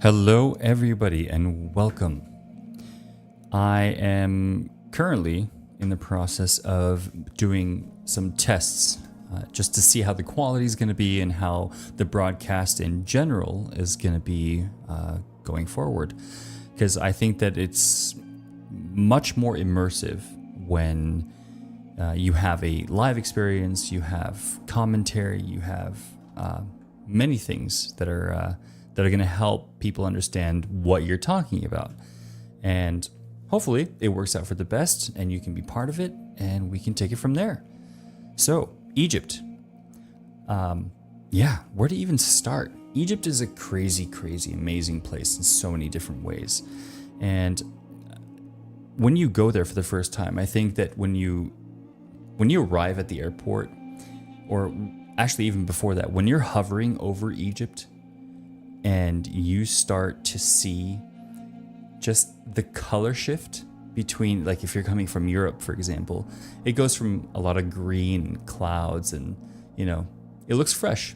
Hello, everybody, and welcome. I am currently in the process of doing some tests just to see how the quality is going to be and how the broadcast in general is going to be going forward. Because I think that it's much more immersive when you have a live experience, you have commentary, you have many things that are going to help people understand what you're talking about. And hopefully it works out for the best and you can be part of it and we can take it from there. So, Egypt. Where to even start? Egypt is a crazy, amazing place in so many different ways. And when you go there for the first time, I think that when you arrive at the airport, or actually even before that, when you're hovering over Egypt, and you start to see just the color shift between, like if you're coming from Europe, for example, it goes from a lot of green clouds and, it looks fresh.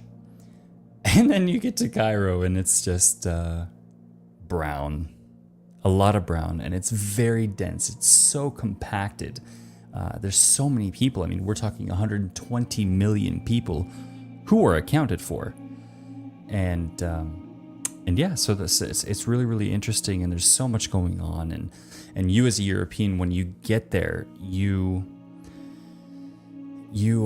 And then you get to Cairo and it's just brown, a lot of brown, and it's very dense. It's so compacted. There's so many people. I mean, we're talking 120 million people who are accounted for. And yeah, so it's really interesting, and there's so much going on, and you as a European, when you get there, you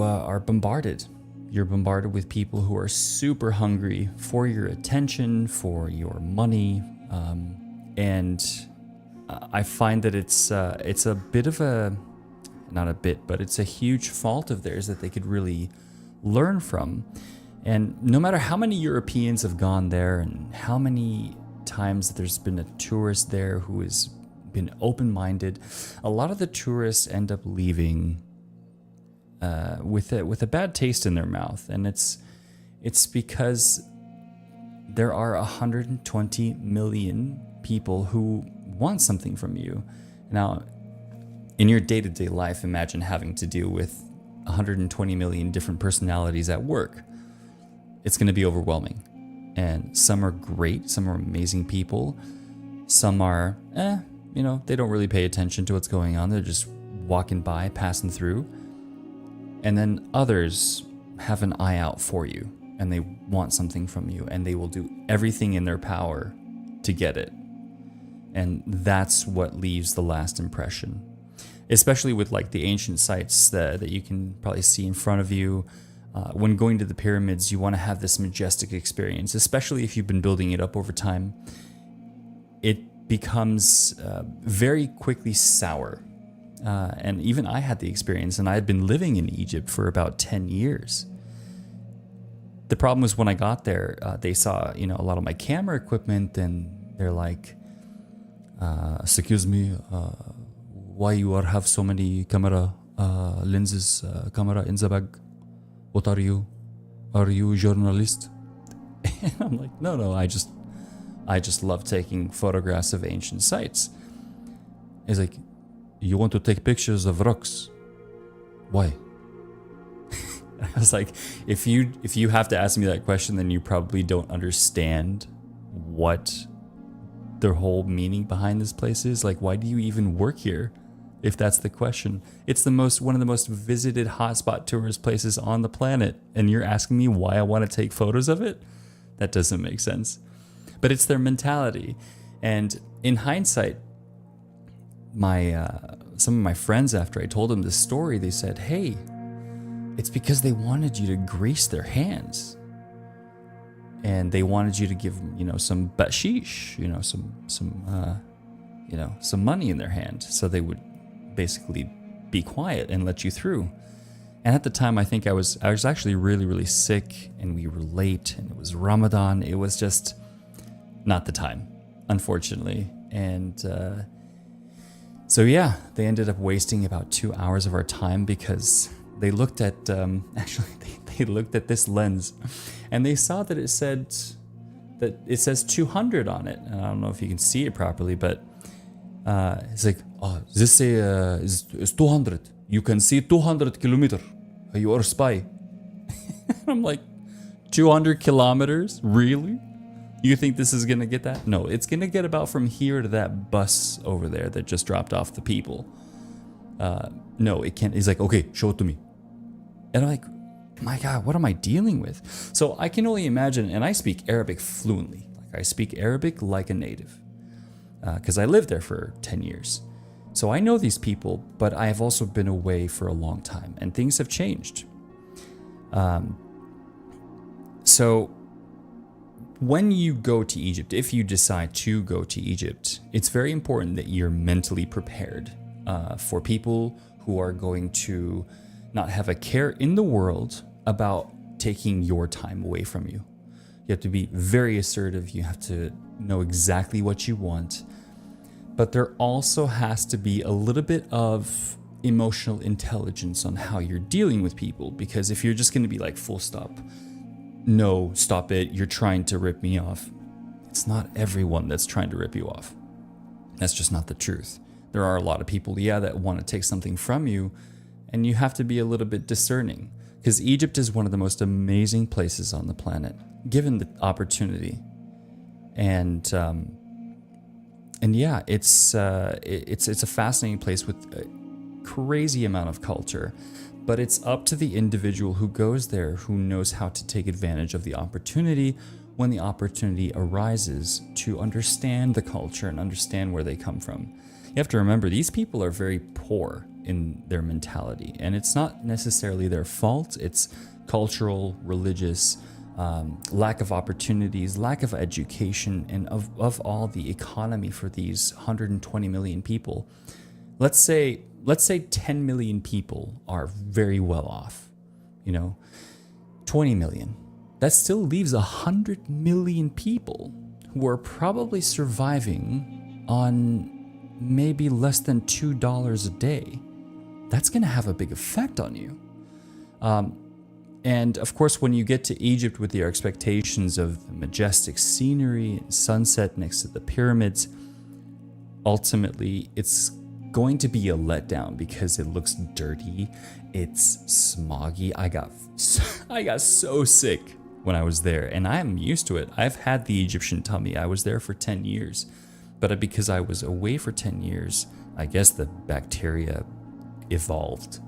are bombarded. You're bombarded with people who are super hungry for your attention, for your money, and I find that it's a bit of not a bit, but it's a huge fault of theirs that they could really learn from. And no matter how many Europeans have gone there and how many times there's been a tourist there who has been open-minded, a lot of the tourists end up leaving with a bad taste in their mouth. And it's because there are 120 million people who want something from you. Now, in your day-to-day life, imagine having to deal with 120 million different personalities at work. It's going to be overwhelming. And some are great, some are amazing people. Some are, they don't really pay attention to what's going on. They're just walking by, passing through. And then others have an eye out for you and they want something from you and they will do everything in their power to get it. And that's what leaves the last impression. Especially with like the ancient sites that you can probably see in front of you. When going to the pyramids, you want to have this majestic experience, especially if you've been building it up over time. It becomes very quickly sour. And even I had the experience, and I had been living in Egypt for about 10 years. The problem was when I got there, they saw, a lot of my camera equipment, and they're like, excuse me, why you have so many camera lenses, camera in the bag? What are you? Are you a journalist? And I'm like, no, I just love taking photographs of ancient sites. He's like, you want to take pictures of rocks? Why? I was like, if you have to ask me that question, then you probably don't understand what their whole meaning behind this place is. Like, why do you even work here? If that's the question. It's one of the most visited hotspot tourist places on the planet, and you're asking me why I want to take photos of it? That doesn't make sense. But it's their mentality. And in hindsight, some of my friends, after I told them this story, they said, hey, it's because they wanted you to grease their hands. And they wanted you to give, some bakshish, some money in their hand, so they would basically be quiet and let you through. And at the time, I think I was actually really sick, and we were late, and it was Ramadan. It was just not the time, unfortunately. And so yeah, they ended up wasting about 2 hours of our time because they looked at they looked at this lens, and they saw that it says 200 on it. And I don't know if you can see it properly, but it's like, oh, this is 200. You can see 200 kilometer. You are a spy. I'm like, 200 kilometers? Really? You think this is gonna get that? No, it's gonna get about from here to that bus over there that just dropped off the people. No, it can't. He's like, okay, show it to me. And I'm like, my God, what am I dealing with? So I can only imagine, and I speak Arabic fluently. Like I speak Arabic like a native, because I lived there for 10 years. So I know these people, but I have also been away for a long time, and things have changed. So when you go to Egypt, if you decide to go to Egypt, it's very important that you're mentally prepared for people who are going to not have a care in the world about taking your time away from you. You have to be very assertive. You have to know exactly what you want. But there also has to be a little bit of emotional intelligence on how you're dealing with people. Because if you're just going to be like, full stop, no, stop it, you're trying to rip me off. It's not everyone that's trying to rip you off. That's just not the truth. There are a lot of people, that want to take something from you, and you have to be a little bit discerning. Because Egypt is one of the most amazing places on the planet, given the opportunity. And yeah, it's a fascinating place with a crazy amount of culture. But it's up to the individual who goes there, who knows how to take advantage of the opportunity when the opportunity arises, to understand the culture and understand where they come from. You have to remember, these people are very poor in their mentality, and it's not necessarily their fault. It's cultural, religious, lack of opportunities, lack of education, and of all the economy for these 120 million people. Let's say 10 million people are very well off, 20 million. That still leaves 100 million people who are probably surviving on maybe less than $2 a day. That's going to have a big effect on you. And of course, when you get to Egypt with your expectations of the majestic scenery and sunset next to the pyramids, ultimately it's going to be a letdown because it looks dirty. It's smoggy. I got so sick when I was there, and I'm used to it. I've had the Egyptian tummy. I was there for 10 years. But because I was away for 10 years, I guess the bacteria evolved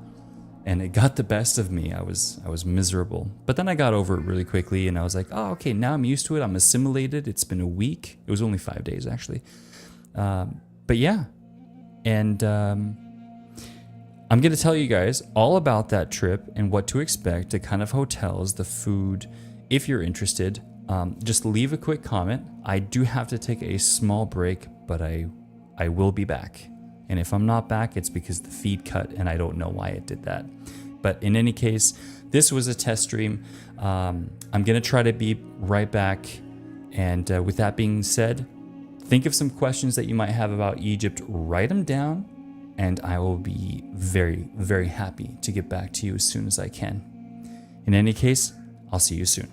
and it got the best of me. I was miserable. But then I got over it really quickly, and I was like, oh, okay, now I'm used to it. I'm assimilated. It's been a week. It was only 5 days, actually. But yeah. And I'm going to tell you guys all about that trip and what to expect, the kind of hotels, the food, if you're interested. Just leave a quick comment. I do have to take a small break, but I will be back. And if I'm not back, it's because the feed cut, and I don't know why it did that. But in any case, this was a test stream. I'm going to try to be right back. And with that being said, think of some questions that you might have about Egypt, write them down, and I will be very, very happy to get back to you as soon as I can. In any case, I'll see you soon.